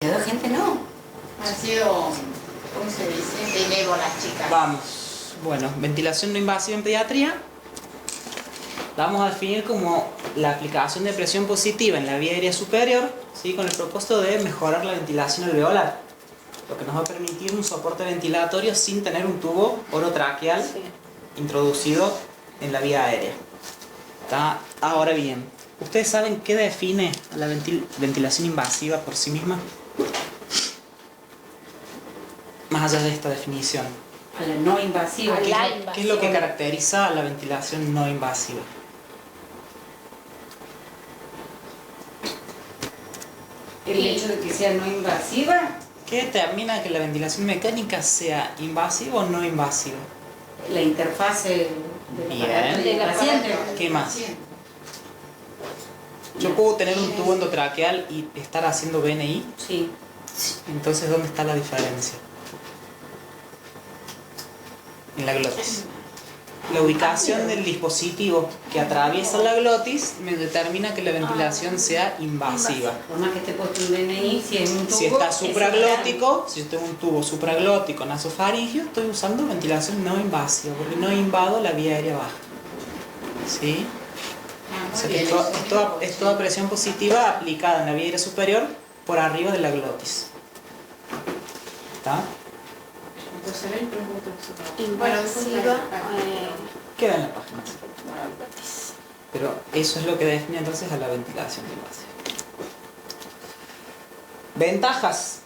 demasiada gente no. Han sido, ¿cómo se dice? Benévolas, chicas. Vamos. Bueno, ventilación no invasiva en pediatría. La vamos a definir como la aplicación de presión positiva en la vía aérea superior, ¿sí? Con el propósito de mejorar la ventilación alveolar, lo que nos va a permitir un soporte ventilatorio sin tener un tubo orotraqueal introducido en la vía aérea. ¿Está? Ahora bien, ¿ustedes saben qué define a la ventilación invasiva por sí misma? Más allá de esta definición, A la no invasiva. A la que- ¿qué es lo que caracteriza a la ventilación no invasiva? El hecho de que sea no invasiva, ¿Qué determina que la ventilación mecánica sea invasiva o no invasiva? la interfase del Bien. aparato y el paciente. ¿Qué más? Yo puedo tener un tubo endotraqueal y estar haciendo BNI, Sí. entonces ¿dónde está la diferencia? En la glotis. La ubicación del dispositivo que atraviesa la glotis me determina que la ventilación sea invasiva. Por más que esté puesto un DNI, si es un tubo... Si está ese supraglótico, si yo tengo un tubo supraglótico nasofaringeo, estoy usando ventilación no invasiva, porque no invado la vía aérea baja. ¿Sí? O sea que es toda presión positiva aplicada en la vía aérea superior por arriba de la glotis. ¿Está? Invasiva. Queda en la página. Pero eso es lo que define entonces a la ventilación invasiva. Ventajas.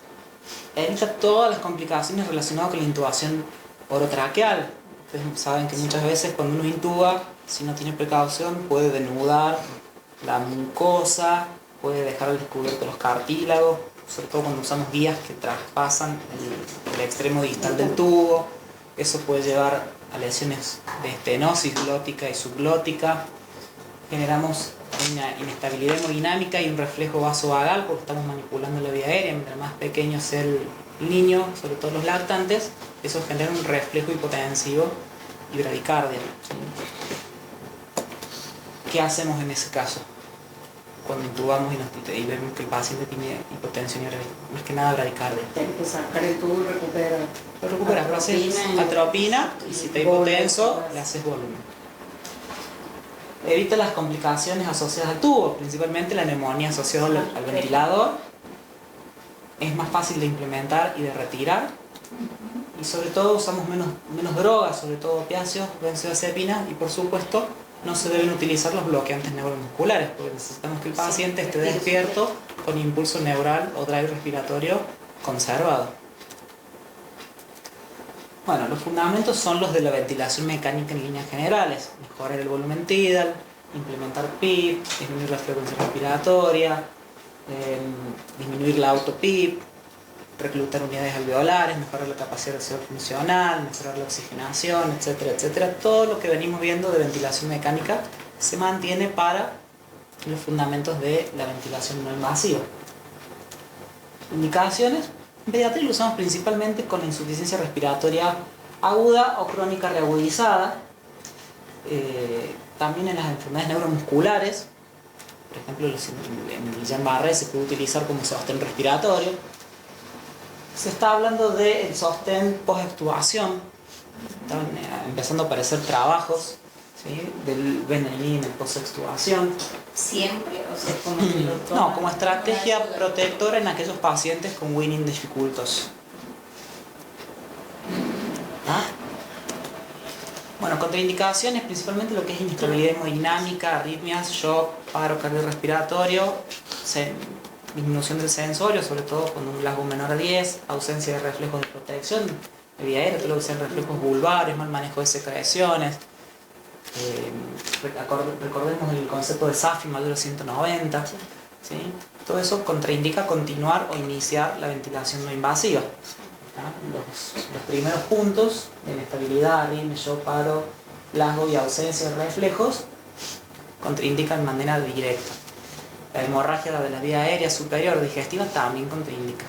Evita todas las complicaciones relacionadas con la intubación orotraqueal. Ustedes saben que muchas veces cuando uno intuba, si no tiene precaución, puede denudar la mucosa, puede dejar al descubierto los cartílagos, sobre todo cuando usamos guías que traspasan el extremo distal del tubo. Eso puede llevar a lesiones de estenosis glótica y subglótica. Generamos una inestabilidad hemodinámica y un reflejo vasovagal porque estamos manipulando la vía aérea. Mientras más pequeño sea el niño, sobre todo los lactantes, eso genera un reflejo hipotensivo y bradicardia. ¿Qué hacemos en ese caso? Cuando intubamos y vemos que el paciente tiene hipotensión y más que nada bradicardia. Tienes que sacar el tubo y recuperar. Lo recuperas, lo haces atropina y si está hipotenso, le haces volumen. Evita las complicaciones asociadas al tubo, principalmente la neumonía asociada al ventilador. Es más fácil de implementar y de retirar. Y sobre todo usamos menos drogas, sobre todo opiáceos, benzodiazepinas y por supuesto no se deben utilizar los bloqueantes neuromusculares porque necesitamos que el paciente esté despierto con impulso neural o drive respiratorio conservado. Bueno, los fundamentos son los de la ventilación mecánica en líneas generales. Mejorar el volumen tidal, implementar PIP, disminuir la frecuencia respiratoria, disminuir la auto-PIP, reclutar unidades alveolares, mejorar la capacidad de funcional, mejorar la oxigenación, etcétera, etcétera. Todo lo que venimos viendo de ventilación mecánica se mantiene para los fundamentos de la ventilación no invasiva. Indicaciones. En pediatría lo usamos principalmente con la insuficiencia respiratoria aguda o crónica reagudizada. También en las enfermedades neuromusculares. Por ejemplo, en el Guillain-Barré se puede utilizar como sostén respiratorio. Se está hablando del sostén post-extubación. Están empezando a aparecer trabajos, ¿sí?, del BNI en el post-extubación. Siempre, o sea, como que lo toman. No, como estrategia protectora en aquellos pacientes con weaning dificultos. ¿Ah? Bueno, contraindicaciones, principalmente lo que es inestabilidad hemodinámica, arritmias, shock, paro cardiorrespiratorio, disminución del sensorio, sobre todo cuando un glasgow menor a 10, ausencia de reflejos de protección de vía aérea, todo lo que sean reflejos vulvares, mal manejo de secreciones. Recordemos el concepto de SAFI mayor a 190. ¿Sí? Todo eso contraindica continuar o iniciar la ventilación no invasiva. Los primeros puntos, inestabilidad, arritmia, shock, paro, glasgow y ausencia de reflejos, contraindican de manera directa. La hemorragia de la vía aérea superior digestiva también contraindica.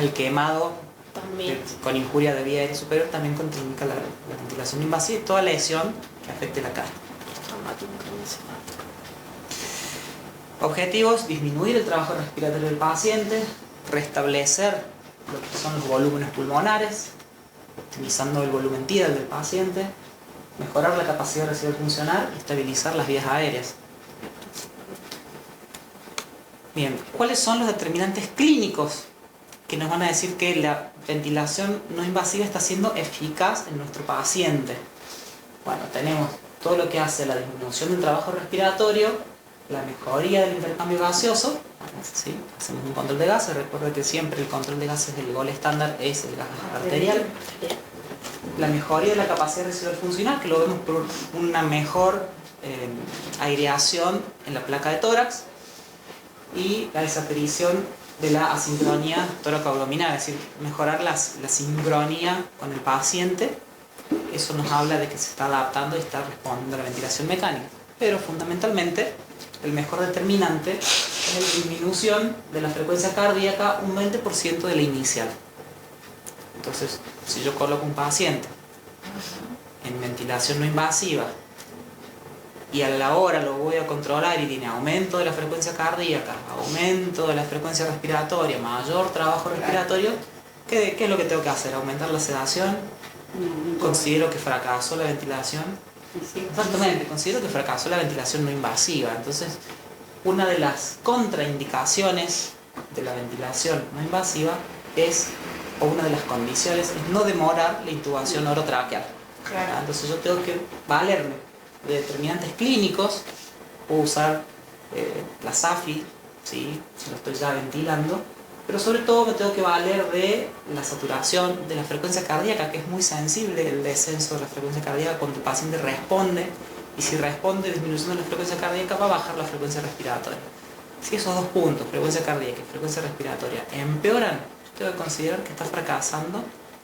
El quemado También. con injuria de vía aérea superior también contraindica la ventilación invasiva y toda lesión que afecte la cara. Objetivos: disminuir el trabajo respiratorio del paciente, restablecer lo que son los volúmenes pulmonares, optimizando el volumen tidal del paciente, mejorar la capacidad residual funcional y estabilizar las vías aéreas. Bien, ¿cuáles son los determinantes clínicos que nos van a decir que la ventilación no invasiva está siendo eficaz en nuestro paciente? Bueno, tenemos todo lo que hace la disminución del trabajo respiratorio, la mejoría del intercambio gaseoso, ¿sí? Hacemos un control de gases, recuerda que siempre el control de gases del gol estándar es el gas arterial. La mejoría de la capacidad residual funcional, que lo vemos por una mejor aireación en la placa de tórax, y la desaparición de la asincronía tóraco-abdominal, es decir, mejorar la sincronía con el paciente. Eso nos habla de que se está adaptando y está respondiendo a la ventilación mecánica. Pero fundamentalmente, el mejor determinante es la disminución de la frecuencia cardíaca un 20% de la inicial. Entonces, si yo coloco un paciente en ventilación no invasiva y a la hora lo voy a controlar y tiene aumento de la frecuencia cardíaca, aumento de la frecuencia respiratoria, mayor trabajo respiratorio, ¿qué es lo que tengo que hacer? ¿Aumentar la sedación? Considero que fracasó la ventilación. Exactamente, considero que fracasó la ventilación no invasiva. Entonces, una de las contraindicaciones de la ventilación no invasiva es, o una de las condiciones, es no demorar la intubación orotraqueal. Claro. Entonces yo tengo que valerme de determinantes clínicos, puedo usar la SAFI, ¿sí? Si lo estoy ya ventilando, pero sobre todo me tengo que valer de la saturación, de la frecuencia cardíaca, que es muy sensible el descenso de la frecuencia cardíaca cuando el paciente responde, y si responde disminución de la frecuencia cardíaca va a bajar la frecuencia respiratoria. Si esos dos puntos, frecuencia cardíaca y frecuencia respiratoria, empeoran, yo tengo que considerar que está fracasando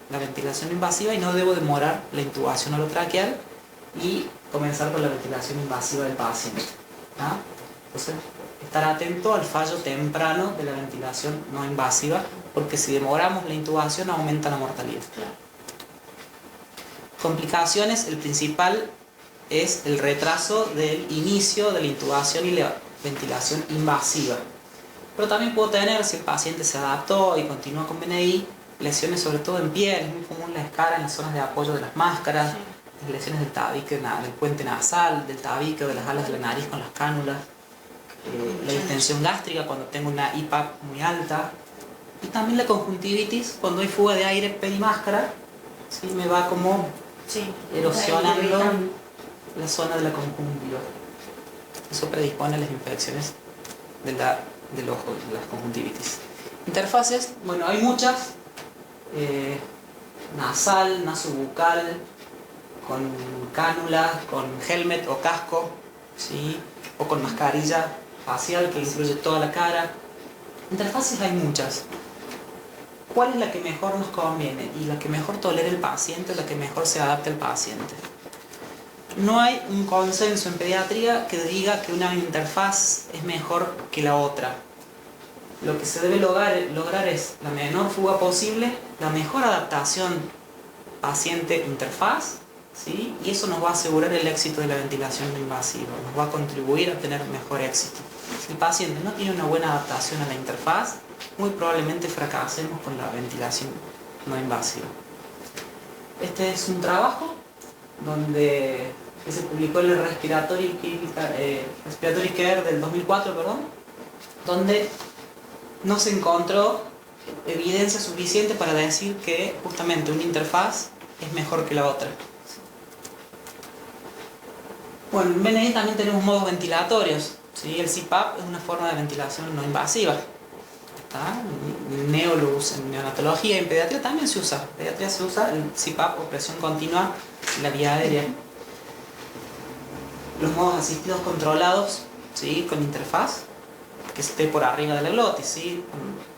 la ventilación invasiva y no debo demorar la intubación orotraqueal y comenzar con la ventilación invasiva del paciente. ¿Ah? Entonces, estar atento al fallo temprano de la ventilación no invasiva, porque si demoramos la intubación aumenta la mortalidad. Complicaciones, el principal es el retraso del inicio de la intubación y la ventilación invasiva. Pero también puedo tener, si el paciente se adaptó y continúa con BNI, lesiones sobre todo en piel, es muy común la escara en las zonas de apoyo de las máscaras, las lesiones del tabique, del puente nasal, del tabique o de las alas de la nariz con las cánulas, la distensión gástrica cuando tengo una IPAP muy alta, y también la conjuntivitis cuando hay fuga de aire perimáscara, ¿sí? Me va como erosionando la zona de la conjuntiva. Eso predispone a las infecciones del ojo, de las conjuntivitis. Interfaces, bueno, hay muchas, nasal, nasobucal, con cánula, con helmet o casco, ¿sí? O con mascarilla facial que incluye toda la cara. Interfaces hay muchas. ¿Cuál es la que mejor nos conviene? Y la que mejor tolera el paciente, la que mejor se adapta al paciente. No hay un consenso en pediatría que diga que una interfaz es mejor que la otra. Lo que se debe lograr es la menor fuga posible, la mejor adaptación paciente-interfaz, ¿sí? Y eso nos va a asegurar el éxito de la ventilación no invasiva, nos va a contribuir a tener mejor éxito. Si el paciente no tiene una buena adaptación a la interfaz, muy probablemente fracasemos con la ventilación no invasiva. Este es un trabajo que se publicó en el Respiratory Care del 2004, donde no se encontró evidencia suficiente para decir que justamente una interfaz es mejor que la otra. Bueno, en BNI también tenemos modos ventilatorios, ¿sí? El CPAP es una forma de ventilación no invasiva. En neonatología y en pediatría también se usa. En pediatría se usa el CPAP o presión continua en la vía aérea. Los modos asistidos controlados, ¿sí? Con interfaz, que esté por arriba de la glotis, ¿sí?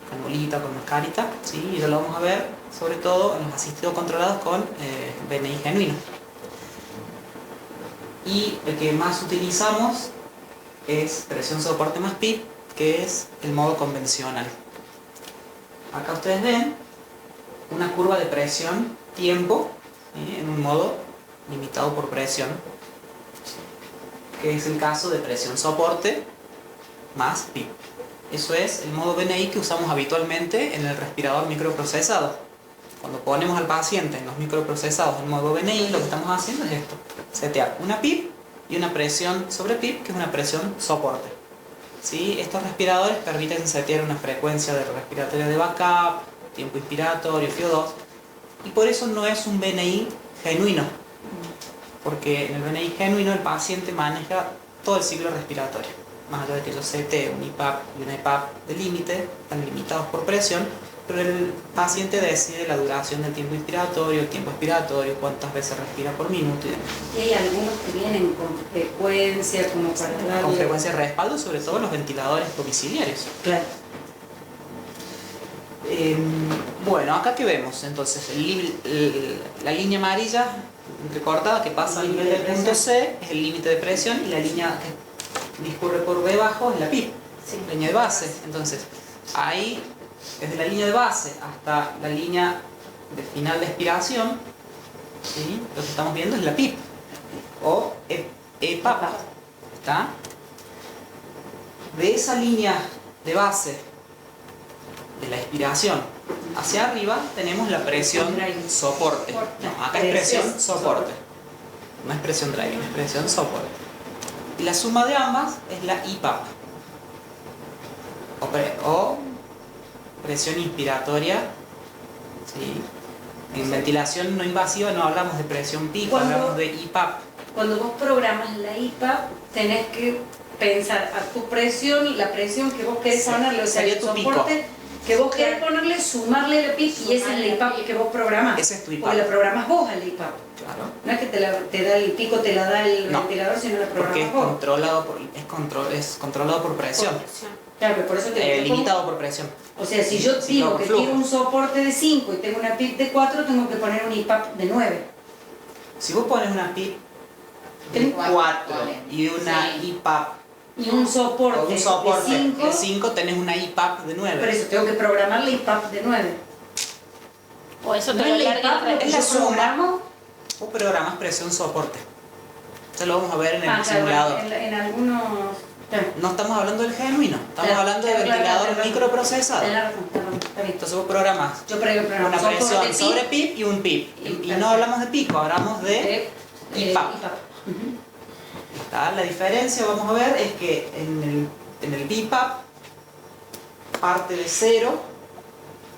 Con bolita, con mascarita, ¿sí? Y ya lo vamos a ver, sobre todo en los asistidos controlados con BNI genuino. Y el que más utilizamos es presión soporte más PIP, que es el modo convencional. Acá ustedes ven una curva de presión tiempo, ¿sí? En un modo limitado por presión, que es el caso de presión soporte más PIP. Eso es el modo BNI que usamos habitualmente en el respirador microprocesado. Cuando ponemos al paciente en los microprocesados en modo BNI, lo que estamos haciendo es esto: setear una PIP y una presión sobre PIP, que es una presión soporte. ¿Sí? Estos respiradores permiten setear una frecuencia de respiratoria de backup, tiempo inspiratorio, FIO2, y por eso no es un BNI genuino, porque en el BNI genuino el paciente maneja todo el ciclo respiratorio. Más allá de que yo setee un IPAP y una EPAP de límite, están limitados por presión, pero el paciente decide la duración del tiempo inspiratorio, el tiempo expiratorio, cuántas veces respira por minuto y demás. Y hay algunos que vienen con frecuencia, como para darle... Con frecuencia de respaldo, sobre todo los ventiladores domiciliarios. Claro. Bueno, acá que vemos entonces la línea amarilla entrecortada que pasa al nivel del punto C es el límite de presión, y la línea que discurre por debajo es la PIP, Sí. línea de base. Entonces ahí, desde la línea de base hasta la línea de final de expiración, ¿sí? Lo que estamos viendo es la PIP o EPAP. ¿Está? De esa línea de base de la expiración hacia arriba tenemos la presión soporte. No, acá es presión soporte. No es presión driving, es presión soporte. Y la suma de ambas es la IPAP. O presión inspiratoria. ¿Sí? En ventilación no invasiva no hablamos de presión PIC, hablamos de IPAP. Cuando vos programas la IPAP, tenés que pensar a tu presión, la presión que vos querés ponerle, o sea, sería el tu soporte que vos querés ponerle, sumarle la PIP, y esa es la IPAP que vos programás. Ese es tu IPAP. Porque la programás vos a la IPAP. Claro. No es que te da el pico, te la da el ventilador, sino la Porque es programás vos. controlado por presión. Claro, pero por eso te digo, Limitado por presión. o sea, si yo digo que flujo. quiero un soporte de 5 y tengo una PIP de 4, tengo que poner un IPAP de 9. Si vos pones una PIP de De 4 4, y una sí. IPAP Y un soporte, o un soporte de 5, de 5, tenés una IPAP de 9. por eso tengo que programar la IPAP de 9. O eso No te lo es la larga IPAP lo el que es yo la suma. programo. Vos programas presión soporte. Ya lo vamos a ver en el Claro, simulador. en algunos... Claro. No estamos hablando del genuino, estamos Claro, hablando de claro, ventilador claro, claro. microprocesado. Tenés razón, está bien. Entonces vos programás Yo programo una soporte presión PIP sobre PIP y un PIP. Y perfecto. no hablamos de pico, hablamos de de IPAP. Ujú. ¿Está? La diferencia, vamos a ver, es que en el BIPAP parte de 0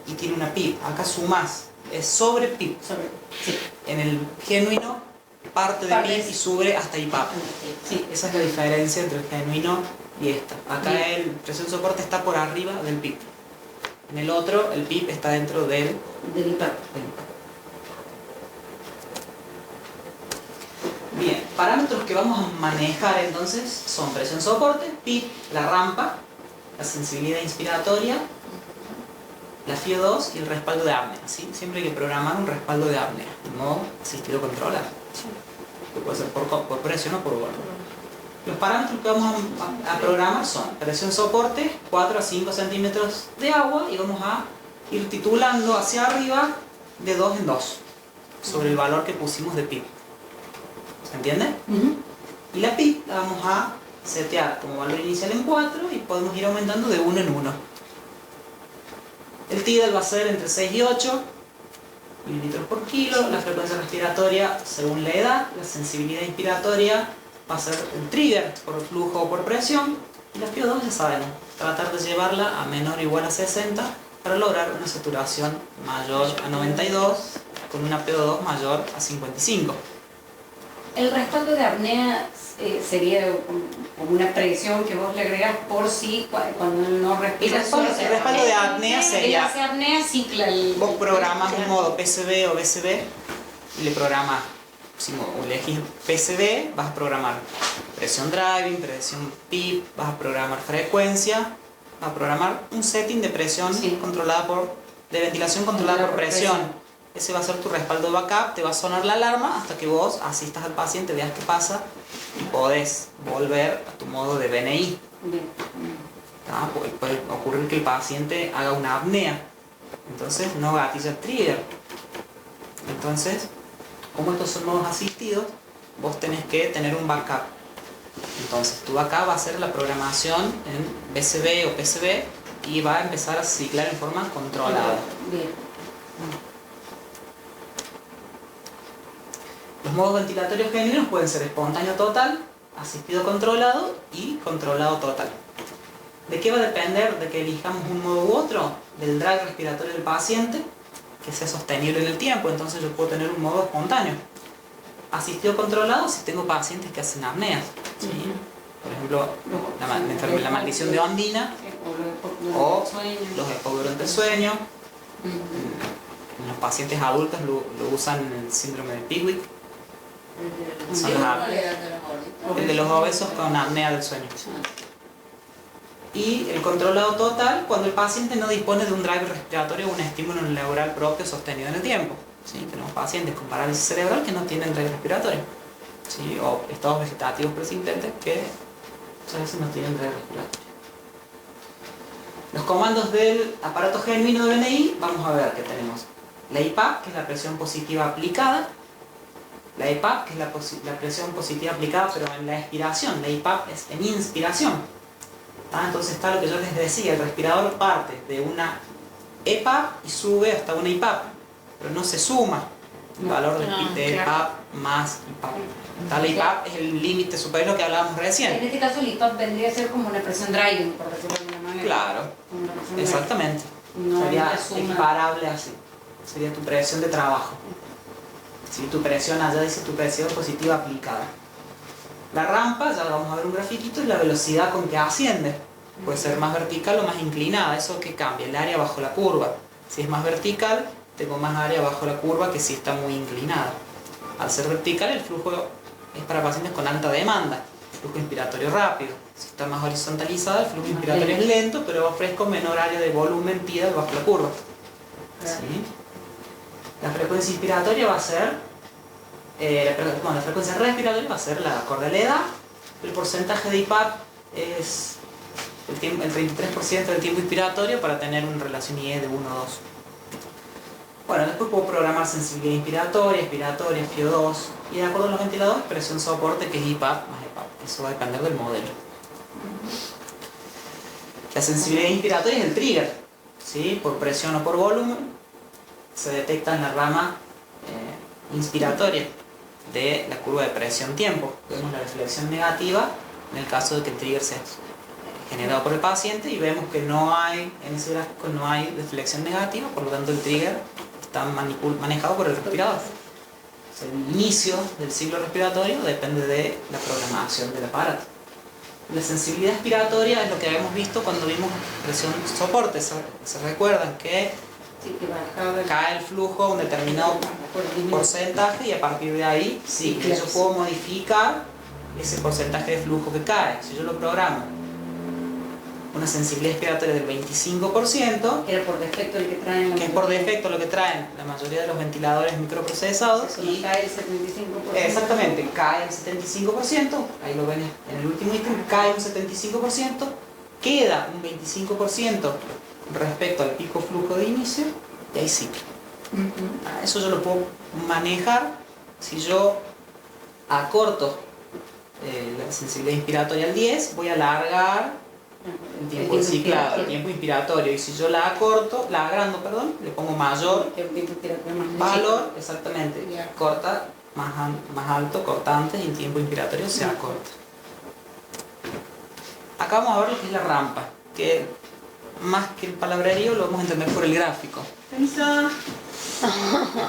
y tiene una PIP. Acá sumás, es sobre PIP. Sí. En el genuino parte de Parte PIP de- y sube hasta IPAP. Sí. Esa es la diferencia entre el genuino y esta. Acá Bien. el presión soporte está por arriba del PIP. En el otro, el PIP está dentro del Del IPAP. Bien, parámetros que vamos a manejar entonces son presión soporte, PIP, la rampa, la sensibilidad inspiratoria, la FIO2 y el respaldo de apnea. ¿Sí? Siempre hay que programar un respaldo de apnea, de modo asistido controlado. Que puede ser por presión o por volumen. Los parámetros que vamos a programar son presión soporte, 4 a 5 centímetros de agua, y vamos a ir titulando hacia arriba de 2 en 2 sobre el valor que pusimos de PIP. ¿Se entiende? Ujú. Y la PIP la vamos a setear como valor inicial en 4 y podemos ir aumentando de 1 en 1. El TIDAL va a ser entre 6 y 8 mililitros por kilo. La frecuencia respiratoria según la edad. La sensibilidad inspiratoria va a ser el trigger por flujo o por presión. Y la FIO2 ya sabemos, tratar de llevarla a menor o igual a 60 para lograr una saturación mayor a 92 con una PO2 mayor a 55. El respaldo de apnea sería como una presión que vos le agregás por si cuando no respiras. El respaldo de apnea sería... Él hace apnea, cicla el... Vos programás un modo PCB o BCB y le programás, si elegís PCB, vas a programar presión driving, presión PIP, vas a programar frecuencia, vas a programar un setting de presión controlada de ventilación controlada por presión. Ese va a ser tu respaldo de backup, te va a sonar la alarma hasta que vos asistas al paciente, veas qué pasa y podés volver a tu modo de BNI. Bien. Puede ocurrir que el paciente haga una apnea, entonces no gatilla el trigger. Entonces, como estos son modos asistidos, vos tenés que tener un backup. Entonces tú acá va a hacer la programación en BCB o PCB y va a empezar a ciclar en forma controlada. Bien. Los modos ventilatorios genuinos pueden ser espontáneo total, asistido controlado y controlado total. ¿De qué va a depender de que elijamos un modo u otro? Del drag respiratorio del paciente, que sea sostenible en el tiempo. Entonces yo puedo tener un modo espontáneo. Asistido controlado si tengo pacientes que hacen apneas, ¿sí? Por ejemplo, la maldición de Ondina o los hipoguros durante el sueño. En los pacientes adultos lo usan en el síndrome de Pickwick. Son el de los obesos con apnea del sueño. Y el controlado total cuando el paciente no dispone de un driver respiratorio o un estímulo neural propio sostenido en el tiempo. ¿Sí? Tenemos pacientes con parálisis cerebral que no tienen driver respiratorio, ¿sí? O estados vegetativos persistentes que muchas veces no tienen driver respiratorio. Los comandos del aparato genuino de BNI, vamos a ver que tenemos la IPAP, que es la presión positiva aplicada. La EPAP, que es la presión positiva aplicada, pero en la expiración. La IPAP es en inspiración. Entonces está lo que yo les decía, el respirador parte de una EPAP y sube hasta una IPAP, pero no se suma el valor de EPAP más IPAP. La IPAP es el límite superior, lo que hablábamos recién. En este caso el IPAP vendría a ser como una presión driving, por decirlo de alguna manera. Claro, exactamente. No sería equiparable así. Sería tu presión de trabajo. Si tu presión, allá dice tu presión positiva aplicada. La rampa, ya vamos a ver un grafiquito, es la velocidad con que asciende. Puede ser más vertical o más inclinada. ¿Eso qué cambia? El área bajo la curva. Si es más vertical, tengo más área bajo la curva que si está muy inclinada. Al ser vertical, el flujo es para pacientes con alta demanda. Flujo inspiratorio rápido. Si está más horizontalizado, el flujo inspiratorio es lento, pero ofrezco menor área de volumen tidal bajo la curva. ¿Sí? La frecuencia inspiratoria va a ser, la frecuencia respiratoria va a ser la acorde a la edad. El porcentaje de IPAP es el 33% del tiempo inspiratorio para tener una relación IE de 1 a 2. Bueno, después puedo programar sensibilidad inspiratoria, expiratoria, FIO2 y de acuerdo a los ventiladores, presión soporte que es IPAP más EPAP. Eso va a depender del modelo. La sensibilidad inspiratoria es el trigger, ¿sí? Por presión o por volumen se detecta en la rama inspiratoria de la curva de presión-tiempo. Vemos la deflexión negativa en el caso de que el trigger sea generado por el paciente y vemos que no hay, en ese gráfico no hay deflexión negativa, por lo tanto el trigger está manejado por el respirador. O sea, el inicio del ciclo respiratorio depende de la programación del aparato. La sensibilidad expiratoria es lo que habíamos visto cuando vimos presión soporte. ¿Se recuerdan que cae el flujo a un determinado porcentaje y a partir de ahí sí, yo puedo modificar ese porcentaje de flujo que cae? Si yo lo programo una sensibilidad expiratoria del 25%, que era por defecto el que traen, que es por defecto lo que traen la mayoría de los ventiladores microprocesados, y cae el 75%. Exactamente, cae el 75%, ahí lo ven en el último ítem, cae un 75%, queda un 25% respecto al pico flujo de inicio y ahí ciclo. Eso yo lo puedo manejar si yo acorto la sensibilidad inspiratoria al 10, voy a alargar el tiempo de ciclado, el tiempo inspiratorio, y si yo la agrando, le pongo mayor valor, exactamente, corta más alto, cortante, y el tiempo inspiratorio se acorta. Acá vamos a ver lo que es la rampa, que más que el palabrerío lo vamos a entender por el gráfico. Permiso.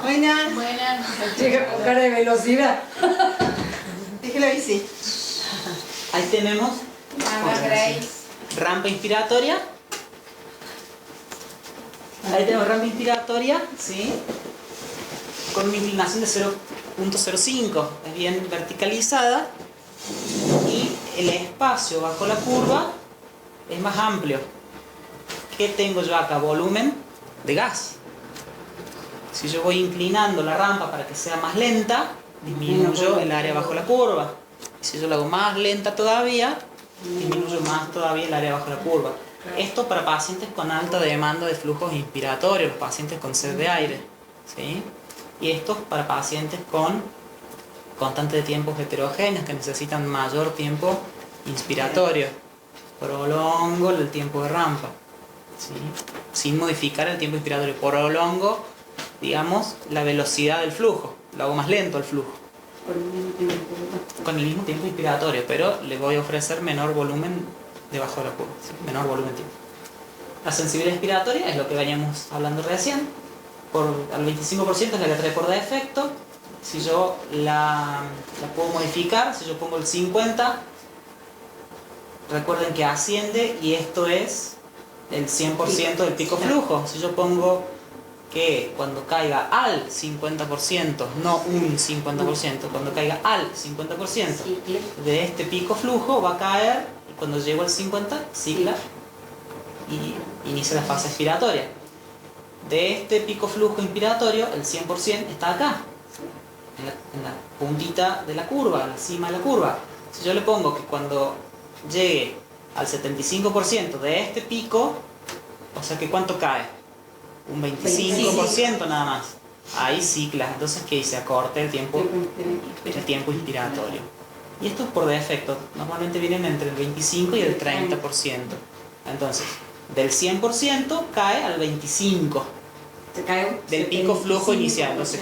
Buenas. Buenas. Llega con cara de velocidad. Dije la bici. Ahí tenemos Grace. rampa inspiratoria. Ahí tenemos rampa inspiratoria, ¿sí? Con una inclinación de 0.05, es bien verticalizada, y el espacio bajo la curva es más amplio. ¿Qué tengo yo acá? Volumen de gas. Si yo voy inclinando la rampa para que sea más lenta, disminuyo el área bajo la curva. Si yo la hago más lenta todavía, disminuyo más todavía el área bajo la curva. Esto para pacientes con alta demanda de flujos inspiratorios, los pacientes con sed de aire, ¿sí? Y esto para pacientes con constantes de tiempos heterogéneos que necesitan mayor tiempo inspiratorio. Prolongo el tiempo de rampa, ¿sí? Sin modificar el tiempo inspiratorio. Prolongo, digamos, la velocidad del flujo. Lo hago más lento el flujo. Con el mismo tiempo inspiratorio, pero le voy a ofrecer menor volumen debajo de la curva, ¿sí? Menor volumen tiempo. La sensibilidad inspiratoria es lo que veníamos hablando recién. Al 25% es la que trae por defecto. Si yo la puedo modificar, si yo pongo el 50%, recuerden que asciende y esto es el 100% del pico flujo. Si yo pongo que cuando caiga al 50%, no un 50%, cuando caiga al 50% de este pico flujo va a caer y cuando llego al 50% cicla y inicia la fase expiratoria. De este pico flujo inspiratorio, el 100% está acá, en la puntita de la curva, en la cima de la curva. Si yo le pongo que cuando llegue al 75% de este pico, o sea que ¿cuánto cae? Un 25% nada más. Ahí cicla. Entonces, ¿qué dice? Acorte el tiempo inspiratorio. Y esto es por defecto. Normalmente vienen entre el 25 y el 30%. Entonces, del 100% cae al 25% del pico flujo inicial. Entonces,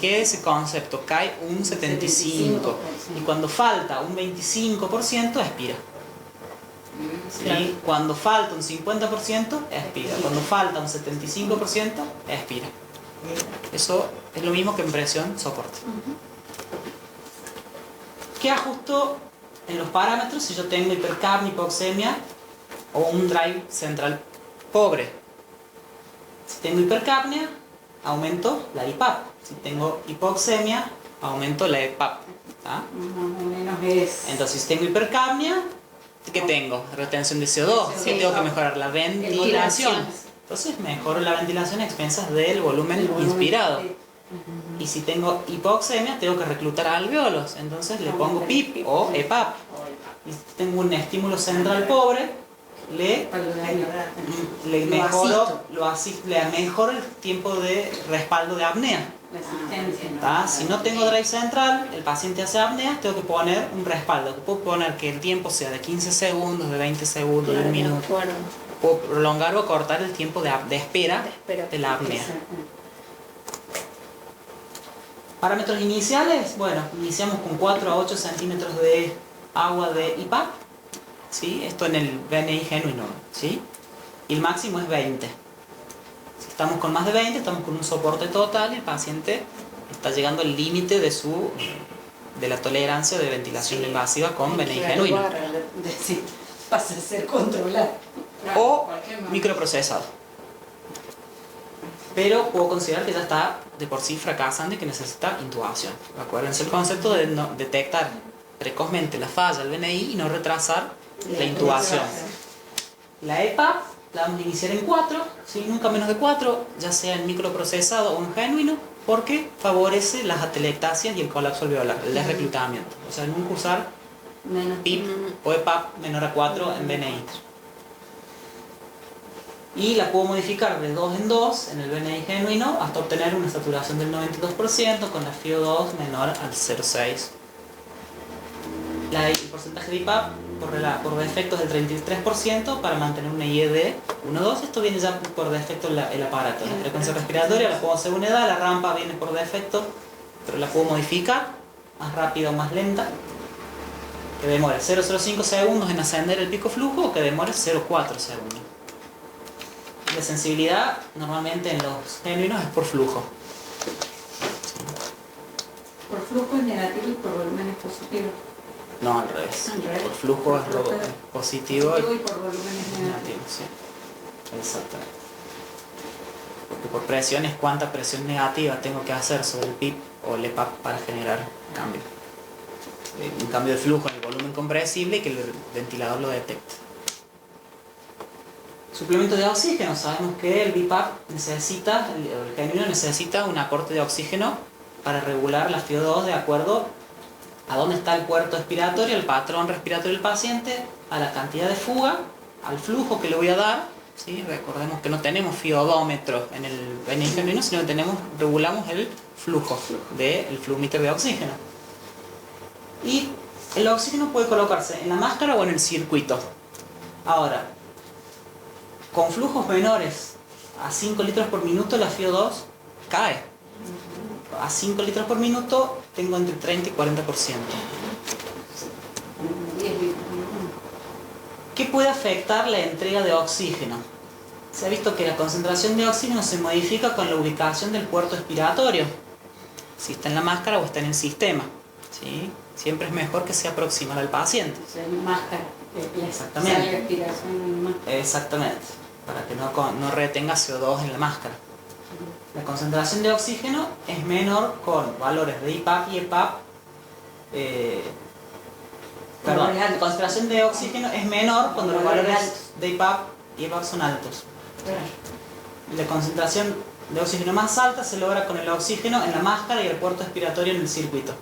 ¿qué es ese concepto? Cae un 75%. Y cuando falta un 25%, expira. ¿Sí? Cuando falta un 50%, expira. Cuando falta un 75%, expira. Eso es lo mismo que en presión soporte. ¿Qué ajusto en los parámetros si yo tengo hipercapnia, hipoxemia o un drive central pobre? Si tengo hipercapnia, aumento la IPAP. Si tengo hipoxemia, aumento la EPAP. Más o menos es... Entonces, si tengo hipercapnia, ¿qué tengo? Retención de CO2. ¿Qué tengo que mejorar? La ventilación. Entonces mejoro la ventilación a expensas del volumen inspirado. Y si tengo hipoxemia, tengo que reclutar alvéolos. Entonces le pongo PIP o EPAP. Y si tengo un estímulo central pobre, le mejoro el tiempo de respaldo de apnea. Si no tengo drive central, el paciente hace apnea, tengo que poner un respaldo. Puedo poner que el tiempo sea de 15 segundos, de 20 segundos, de un minuto. Puedo prolongar o cortar el tiempo de espera de la apnea. Parámetros iniciales, bueno, iniciamos con 4 a 8 centímetros de agua de IPAP, ¿sí? Esto en el BNI genuino, ¿sí? Y el máximo es 20. Si estamos con más de 20, estamos con un soporte total y el paciente está llegando al límite de la tolerancia de ventilación invasiva con BNI genuino. Pasa a ser controlado. O microprocesado. Pero puedo considerar que ya está de por sí fracasante y que necesita intubación. Acuérdense el concepto de no detectar precozmente la falla del BNI y no retrasar la intubación. La EPAP la vamos a iniciar en 4, ¿sí? Nunca menos de 4, ya sea en microprocesado o en genuino, porque favorece las atelectasias y el colapso alveolar, el desreclutamiento. O sea, nunca usar PIP o EPAP menor a 4 en BNI. Y la puedo modificar de 2 en 2 en el BNI genuino hasta obtener una saturación del 92% con la FiO2 menor al 0,6. El porcentaje de IPAP por defecto es del 33% para mantener una IE de 1,2. Esto viene ya por defecto el aparato. La frecuencia respiratoria la puedo hacer según edad, la rampa viene por defecto, pero la puedo modificar más rápida o más lenta. Que demore 0,05 segundos en ascender el pico flujo o que demore 0,4 segundos. La sensibilidad normalmente en los genuinos es por flujo. Por flujo es negativo y por volumen es positivo. No, al revés. Por flujo es positivo y por volumen es negativo. Sí. Exactamente. Porque por presión es cuánta presión negativa tengo que hacer sobre el PIP o el EPAP para generar cambio. Un cambio de flujo en el volumen compresible y que el ventilador lo detecte. Suplemento de oxígeno. Sabemos que el BiPAP necesita, el genuino necesita un aporte de oxígeno para regular la FiO2 de acuerdo a dónde está el puerto expiratorio, el patrón respiratorio del paciente, a la cantidad de fuga, al flujo que le voy a dar. ¿Sí? Recordemos que no tenemos fiodómetro en el BNI genuino, sino que regulamos el flujo del flumíter de oxígeno. Y el oxígeno puede colocarse en la máscara o en el circuito. Ahora, con flujos menores a 5 litros por minuto la FiO2 cae. A 5 litros por minuto tengo entre 30 y 40%. 10 litros. ¿Qué puede afectar la entrega de oxígeno? Se ha visto que la concentración de oxígeno se modifica con la ubicación del puerto expiratorio, si está en la máscara o está en el sistema, ¿sí? Siempre es mejor que sea proximal al paciente. O sea, en máscara. Exactamente. Sale respiración en máscara. Exactamente, para que no retenga CO2 en la máscara. La concentración de oxígeno es menor con valores de IPAP y EPAP. Perdón, la concentración de oxígeno es menor cuando los valores de IPAP y EPAP son altos. La concentración de oxígeno más alta se logra con el oxígeno en la máscara y el puerto expiratorio en el circuito.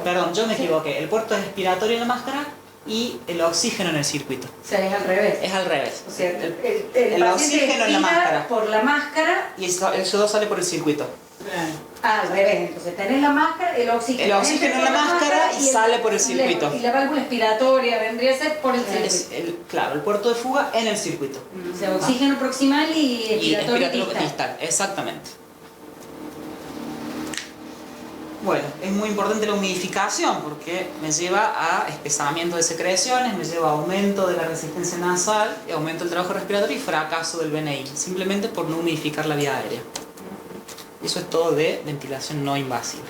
Perdón, yo me equivoqué. El puerto expiratorio en la máscara y el oxígeno en el circuito. O sea, es al revés. Es al revés. O sea, el el oxígeno en la máscara. por la máscara. Y el CO2 sale por el circuito. Al revés. Entonces tenés la máscara, el oxígeno. El oxígeno en la máscara y sale por el circuito. Y la válvula expiratoria vendría a ser por el circuito. Claro, el puerto de fuga en el circuito. O sea, oxígeno proximal y expiratorio distal. distal. Exactamente. Bueno, es muy importante la humidificación porque me lleva a espesamiento de secreciones, me lleva a aumento de la resistencia nasal, aumento del trabajo respiratorio y fracaso del BNI, simplemente por no humidificar la vía aérea. Eso es todo de ventilación no invasiva.